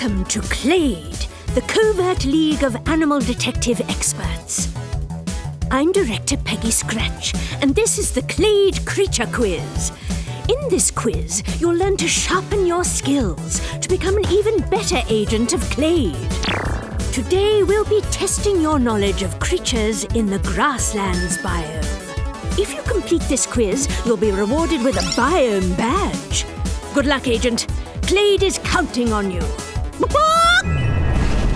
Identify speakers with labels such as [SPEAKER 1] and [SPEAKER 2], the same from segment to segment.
[SPEAKER 1] Welcome to CLADE, the Covert League of Animal Detective Experts. I'm Director Peggy Scratch, and this is the CLADE Creature Quiz. In this quiz, you'll learn to sharpen your skills to become an even better agent of CLADE. Today, we'll be testing your knowledge of creatures in the Grasslands biome. If you complete this quiz, you'll be rewarded with a Biome badge. Good luck, Agent. CLADE is counting on you.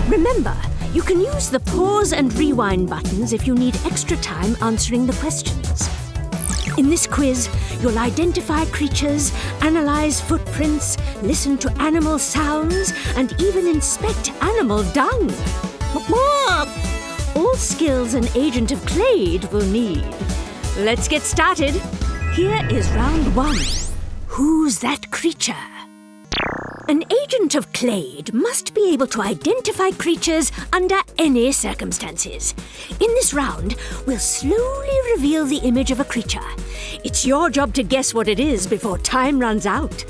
[SPEAKER 1] Remember, you can use the pause and rewind buttons if you need extra time answering the questions. In this quiz, you'll identify creatures, analyze footprints, listen to animal sounds, and even inspect animal dung. All skills an agent of CLADE will need. Let's get started. Here is round 1. Who's that creature? An agent of CLADE must be able to identify creatures under any circumstances. In this round, we'll slowly reveal the image of a creature. It's your job to guess what it is before time runs out.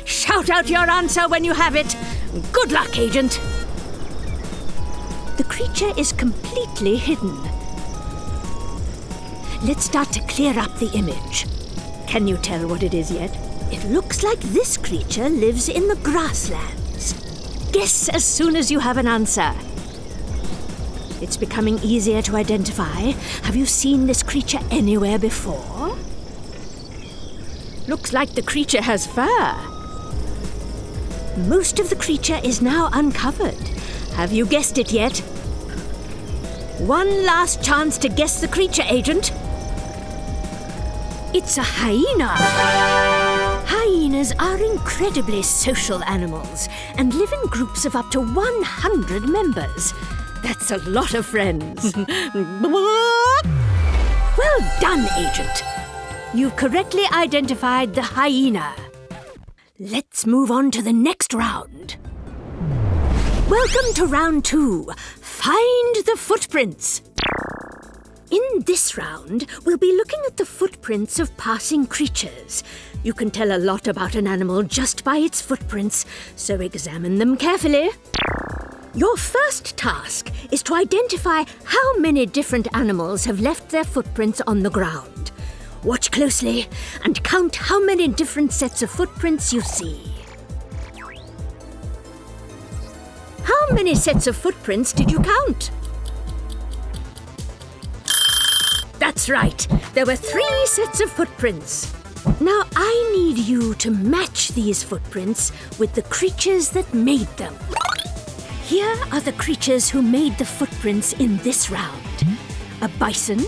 [SPEAKER 1] Shout out your answer when you have it. Good luck, Agent. The creature is completely hidden. Let's start to clear up the image. Can you tell what it is yet? It looks like this creature lives in the Grasslands. Guess as soon as you have an answer. It's becoming easier to identify. Have you seen this creature anywhere before? Looks like the creature has fur. Most of the creature is now uncovered. Have you guessed it yet? One last chance to guess the creature, Agent. It's a hyena. Hyenas are incredibly social animals and live in groups of up to 100 members. That's a lot of friends. Well done, Agent. You've correctly identified the hyena. Let's move on to the next round. Welcome to round 2. Find the footprints. In this round, we'll be looking at the footprints of passing creatures. You can tell a lot about an animal just by its footprints, so examine them carefully. Your first task is to identify how many different animals have left their footprints on the ground. Watch closely and count how many different sets of footprints you see. How many sets of footprints did you count? That's right. There were 3 sets of footprints. Now I need you to match these footprints with the creatures that made them. Here are the creatures who made the footprints in this round. A bison,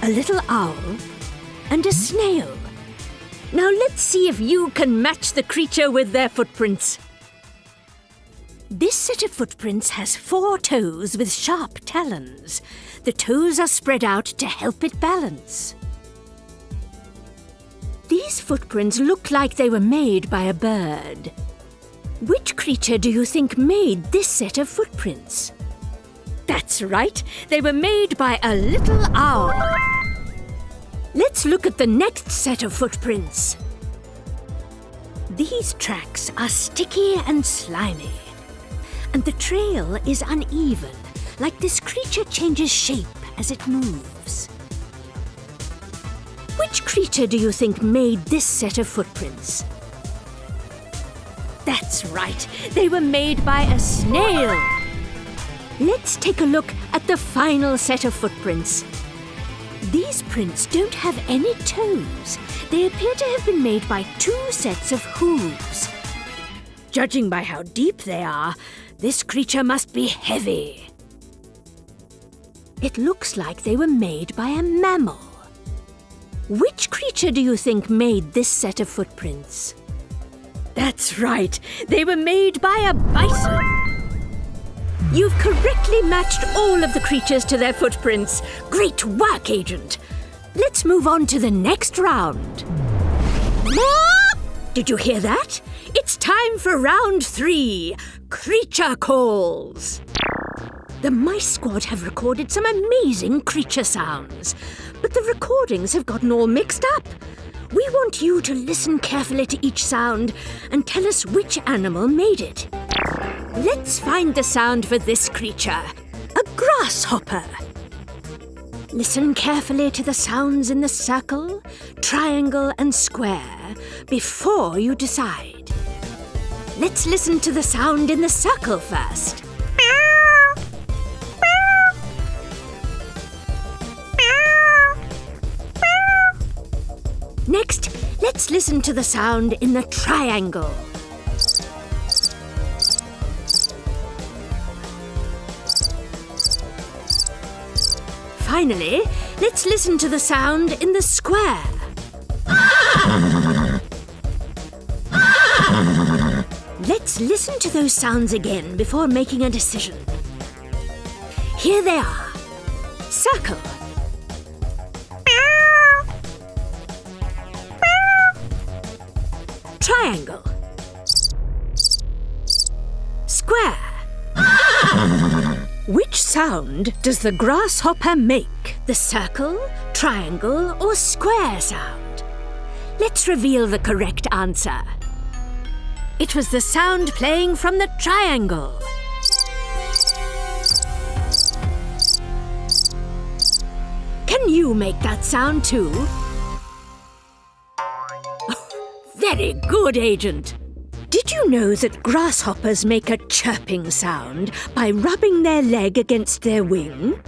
[SPEAKER 1] a little owl, and a snail. Now let's see if you can match the creature with their footprints. This set of footprints has 4 toes with sharp talons. The toes are spread out to help it balance. These footprints look like they were made by a bird. Which creature do you think made this set of footprints? That's right, they were made by a little owl. Let's look at the next set of footprints. These tracks are sticky and slimy, and the trail is uneven, like this creature changes shape as it moves. Which creature do you think made this set of footprints? That's right, they were made by a snail. Let's take a look at the final set of footprints. These prints don't have any toes. They appear to have been made by 2 sets of hooves. Judging by how deep they are, this creature must be heavy. It looks like they were made by a mammal. Which creature do you think made this set of footprints? That's right, they were made by a bison. You've correctly matched all of the creatures to their footprints. Great work, Agent. Let's move on to the next round. Did you hear that? It's time for round 3, creature calls. The Mice Squad have recorded some amazing creature sounds, but the recordings have gotten all mixed up. We want you to listen carefully to each sound and tell us which animal made it. Let's find the sound for this creature, a grasshopper. Listen carefully to the sounds in the circle, triangle and square before you decide. Let's listen to the sound in the circle first. Next, let's listen to the sound in the triangle. Finally, let's listen to the sound in the square. Let's listen to those sounds again before making a decision. Here they are. Circle. Triangle. Square. Which sound does the grasshopper make? The circle, triangle, or square sound? Let's reveal the correct answer. It was the sound playing from the triangle. Can you make that sound too? Very good, Agent. Did you know that grasshoppers make a chirping sound by rubbing their leg against their wing?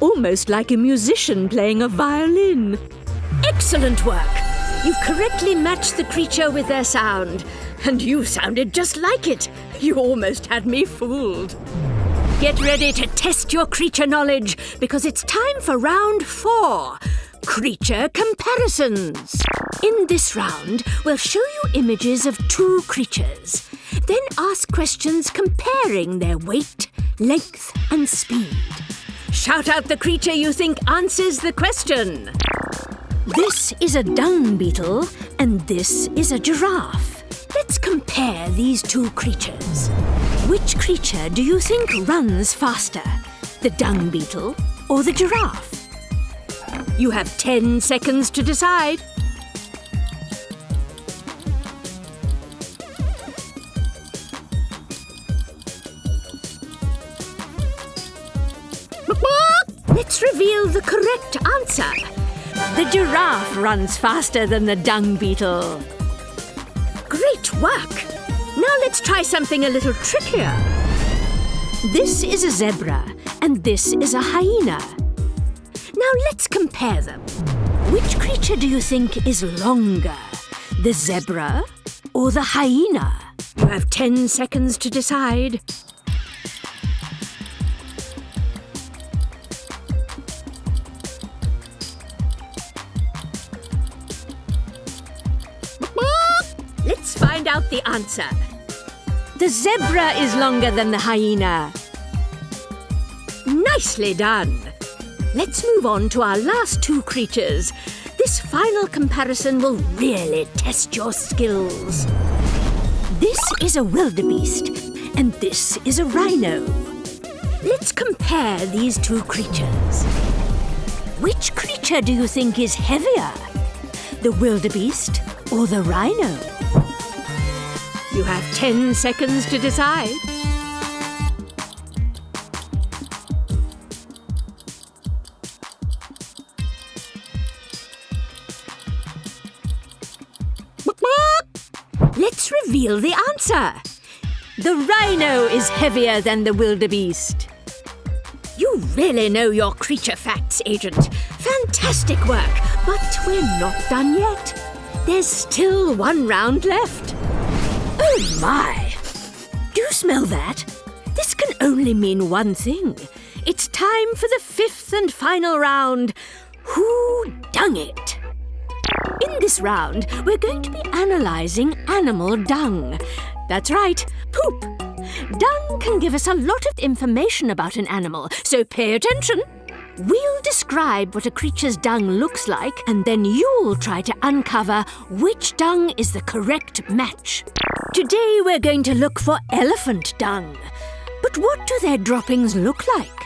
[SPEAKER 1] Almost like a musician playing a violin. Excellent work! You've correctly matched the creature with their sound. And you sounded just like it. You almost had me fooled. Get ready to test your creature knowledge because it's time for round 4. Creature comparisons. In this round, we'll show you images of 2 creatures. Then ask questions comparing their weight, length, and speed. Shout out the creature you think answers the question. This is a dung beetle, and this is a giraffe. Let's compare these 2 creatures. Which creature do you think runs faster? The dung beetle or the giraffe? You have 10 seconds to decide. Let's reveal the correct answer. The giraffe runs faster than the dung beetle. Great work! Now let's try something a little trickier. This is a zebra and this is a hyena. Now let's compare them. Which creature do you think is longer? The zebra or the hyena? You have 10 seconds to decide. Let's find out the answer. The zebra is longer than the hyena. Nicely done. Let's move on to our last 2 creatures. This final comparison will really test your skills. This is a wildebeest, and this is a rhino. Let's compare these 2 creatures. Which creature do you think is heavier? The wildebeest or the rhino? You have 10 seconds to decide. Let's reveal the answer. The rhino is heavier than the wildebeest. You really know your creature facts, Agent. Fantastic work, but we're not done yet. There's still 1 round left. Oh my! Do you smell that? This can only mean one thing. It's time for the 5th and final round. Who dung it? In this round, we're going to be analysing animal dung. That's right, poop. Dung can give us a lot of information about an animal, so pay attention. We'll describe what a creature's dung looks like, and then you'll try to uncover which dung is the correct match. Today we're going to look for elephant dung. But what do their droppings look like?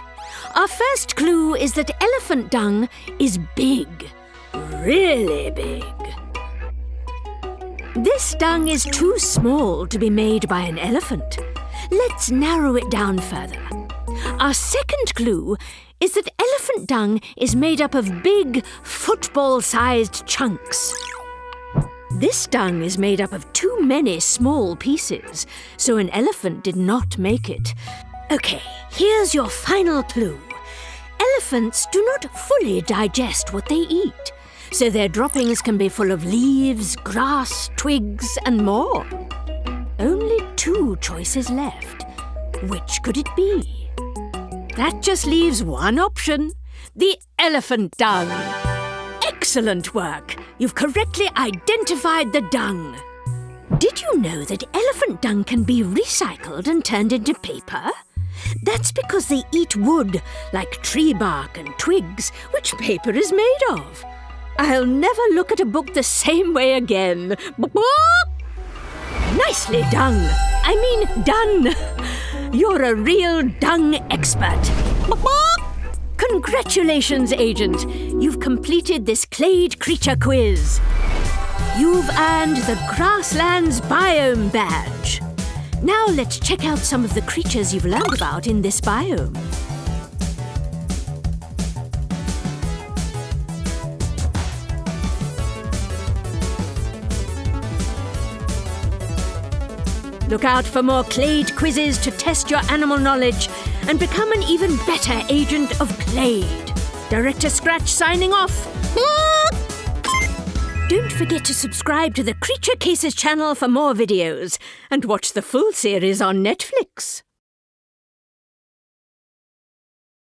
[SPEAKER 1] Our first clue is that elephant dung is big. Really big. This dung is too small to be made by an elephant. Let's narrow it down further. Our second clue is that elephant dung is made up of big, football-sized chunks. This dung is made up of too many small pieces, so an elephant did not make it. OK, here's your final clue. Elephants do not fully digest what they eat, so their droppings can be full of leaves, grass, twigs, and more. Only 2 choices left. Which could it be? That just leaves one option, the elephant dung. Excellent work! You've correctly identified the dung. Did you know that elephant dung can be recycled and turned into paper? That's because they eat wood, like tree bark and twigs, which paper is made of. I'll never look at a book the same way again. Nicely done. I mean done. You're a real dung expert. Congratulations, Agent. You've completed this CLADE creature quiz. You've earned the Grasslands Biome badge. Now let's check out some of the creatures you've learned about in this biome. Look out for more CLADE quizzes to test your animal knowledge and become an even better agent of CLADE. Director Scratch signing off. Don't forget to subscribe to the Creature Cases channel for more videos and watch the full series on Netflix.